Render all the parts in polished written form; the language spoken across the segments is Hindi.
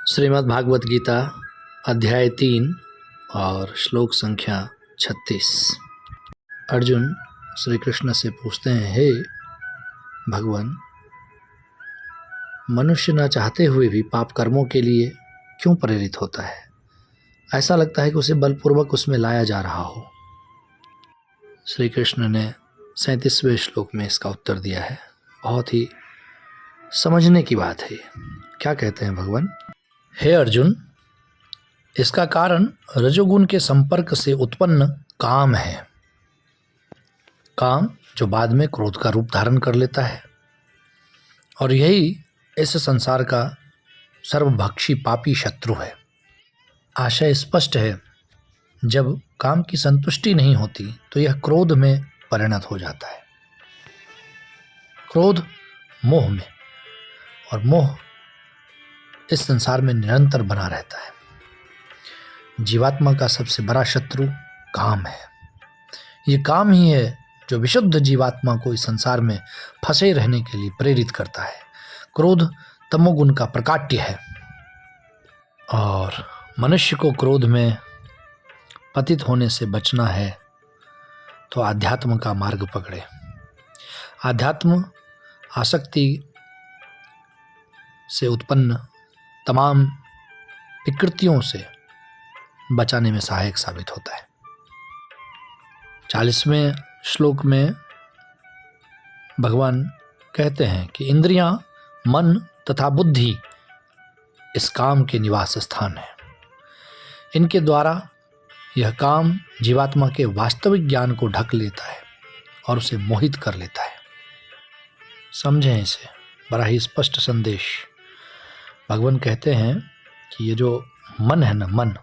श्रीमद् भागवत गीता अध्याय 3 और श्लोक संख्या 36। अर्जुन श्री कृष्ण से पूछते हैं, हे भगवान, मनुष्य न चाहते हुए भी पाप कर्मों के लिए क्यों प्रेरित होता है? ऐसा लगता है कि उसे बलपूर्वक उसमें लाया जा रहा हो। श्री कृष्ण ने 37वें श्लोक में इसका उत्तर दिया है। बहुत ही समझने की बात है। क्या कहते हैं भगवान? हे अर्जुन, इसका कारण रजोगुण के संपर्क से उत्पन्न काम है। काम जो बाद में क्रोध का रूप धारण कर लेता है, और यही इस संसार का सर्वभक्षी पापी शत्रु है। आशय स्पष्ट है, जब काम की संतुष्टि नहीं होती तो यह क्रोध में परिणत हो जाता है। क्रोध मोह में, और मोह इस संसार में निरंतर बना रहता है। जीवात्मा का सबसे बड़ा शत्रु काम है। ये काम ही है जो विशुद्ध जीवात्मा को इस संसार में फंसे रहने के लिए प्रेरित करता है। क्रोध तमोगुण का प्रकाट्य है, और मनुष्य को क्रोध में पतित होने से बचना है तो आध्यात्म का मार्ग पकड़े। आध्यात्म आसक्ति से उत्पन्न तमाम विकृतियों से बचाने में सहायक साबित होता है। 40वें श्लोक में भगवान कहते हैं कि इंद्रियां, मन तथा बुद्धि इस काम के निवास स्थान है। इनके द्वारा यह काम जीवात्मा के वास्तविक ज्ञान को ढक लेता है और उसे मोहित कर लेता है। समझें इसे, बड़ा ही स्पष्ट संदेश। भगवान कहते हैं कि ये जो मन है ना, मन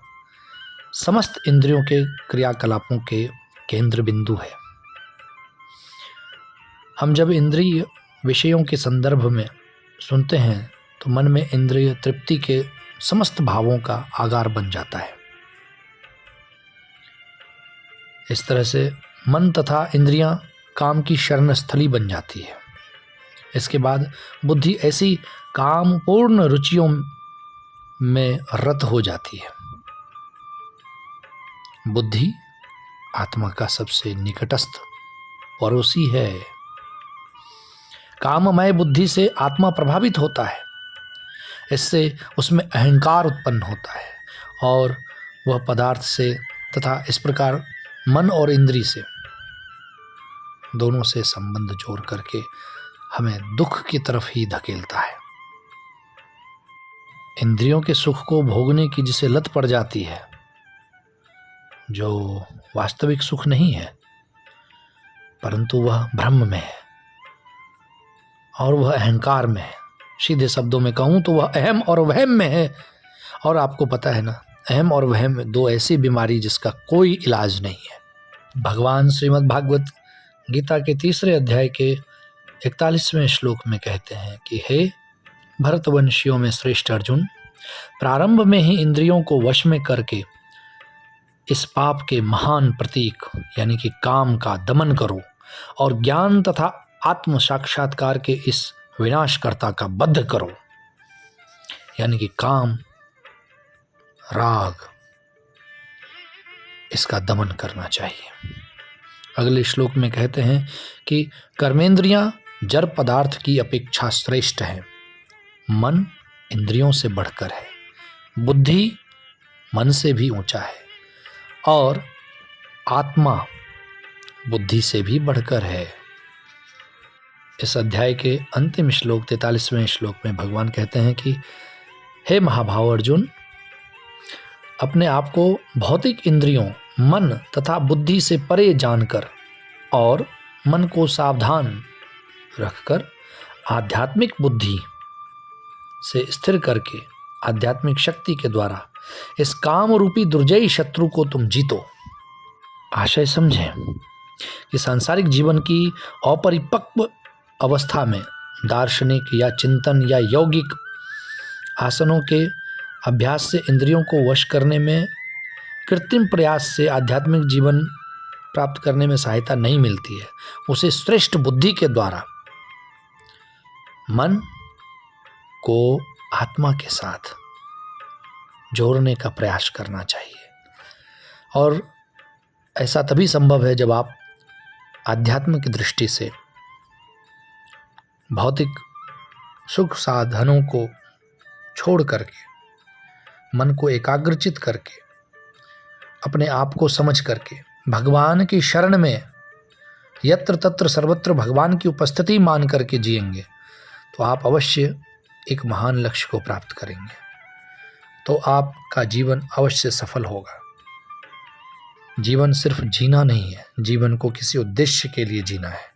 समस्त इंद्रियों के क्रियाकलापों के केंद्र बिंदु है। हम जब इंद्रिय विषयों के संदर्भ में सुनते हैं तो मन में इंद्रिय तृप्ति के समस्त भावों का आगार बन जाता है। इस तरह से मन तथा इंद्रियां काम की शरण स्थली बन जाती है। इसके बाद बुद्धि ऐसी कामपूर्ण रुचियों में रत हो जाती है। बुद्धि आत्मा का सबसे निकटस्थ पड़ोसी है। काममय बुद्धि से आत्मा प्रभावित होता है। इससे उसमें अहंकार उत्पन्न होता है, और वह पदार्थ से तथा इस प्रकार मन और इंद्रिय से दोनों से संबंध जोड़ करके हमें दुख की तरफ ही धकेलता है। इंद्रियों के सुख को भोगने की जिसे लत पड़ जाती है, जो वास्तविक सुख नहीं है, परंतु वह भ्रम में है और वह अहंकार में है। सीधे शब्दों में कहूँ तो वह अहम और वहम में है। और आपको पता है ना, अहम और वहम दो ऐसी बीमारी जिसका कोई इलाज नहीं है। भगवान श्रीमद् भागवत गीता के 3 अध्याय के 41वें श्लोक में कहते हैं कि हे भरतवंशियों में श्रेष्ठ अर्जुन, प्रारंभ में ही इंद्रियों को वश में करके इस पाप के महान प्रतीक यानी कि काम का दमन करो, और ज्ञान तथा आत्म साक्षात्कार के इस विनाशकर्ता का वध करो, यानी कि काम, राग, इसका दमन करना चाहिए। अगले श्लोक में कहते हैं कि कर्मेंद्रियां जड़ पदार्थ की अपेक्षा श्रेष्ठ है। मन इंद्रियों से बढ़कर है, बुद्धि मन से भी ऊंचा है, और आत्मा बुद्धि से भी बढ़कर है। इस अध्याय के अंतिम श्लोक 43वें श्लोक में भगवान कहते हैं कि हे महाभाव अर्जुन, अपने आप को भौतिक इंद्रियों, मन तथा बुद्धि से परे जानकर और मन को सावधान रखकर आध्यात्मिक बुद्धि से स्थिर करके आध्यात्मिक शक्ति के द्वारा इस काम रूपी दुर्जयी शत्रु को तुम जीतो। आशय समझें कि सांसारिक जीवन की अपरिपक्व अवस्था में दार्शनिक या चिंतन या यौगिक आसनों के अभ्यास से इंद्रियों को वश करने में, कृत्रिम प्रयास से आध्यात्मिक जीवन प्राप्त करने में सहायता नहीं मिलती है। उसे श्रेष्ठ बुद्धि के द्वारा मन को आत्मा के साथ जोड़ने का प्रयास करना चाहिए। और ऐसा तभी संभव है जब आप आध्यात्म की दृष्टि से भौतिक सुख साधनों को छोड़ करके, मन को एकाग्रचित करके, अपने आप को समझ करके भगवान की शरण में यत्र तत्र सर्वत्र भगवान की उपस्थिति मान करके जिएंगे तो आप अवश्य एक महान लक्ष्य को प्राप्त करेंगे। तो आपका जीवन अवश्य सफल होगा। जीवन सिर्फ जीना नहीं है, जीवन को किसी उद्देश्य के लिए जीना है।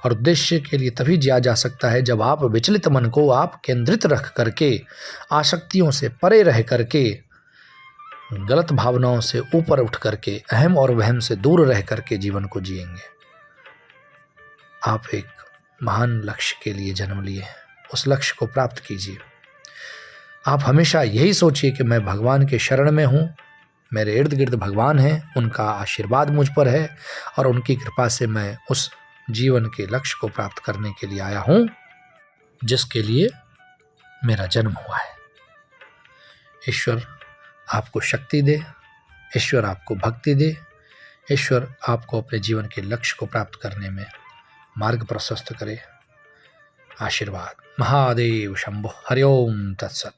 और उद्देश्य के लिए तभी जिया जा सकता है जब आप विचलित मन को आप केंद्रित रख करके, आसक्तियों से परे रह करके, गलत भावनाओं से ऊपर उठ करके, अहम और वहम से दूर रह करके जीवन को जिएंगे। आप एक महान लक्ष्य के लिए जन्म लिए हैं, उस लक्ष्य को प्राप्त कीजिए। आप हमेशा यही सोचिए कि मैं भगवान के शरण में हूँ, मेरे इर्द गिर्द भगवान हैं, उनका आशीर्वाद मुझ पर है और उनकी कृपा से मैं उस जीवन के लक्ष्य को प्राप्त करने के लिए आया हूँ जिसके लिए मेरा जन्म हुआ है। ईश्वर आपको शक्ति दे, ईश्वर आपको भक्ति दे, ईश्वर आपको अपने जीवन के लक्ष्य को प्राप्त करने में मार्ग प्रशस्त करे। आशीर्वाद। महादेव शंभो। हरि ओम तत्सत।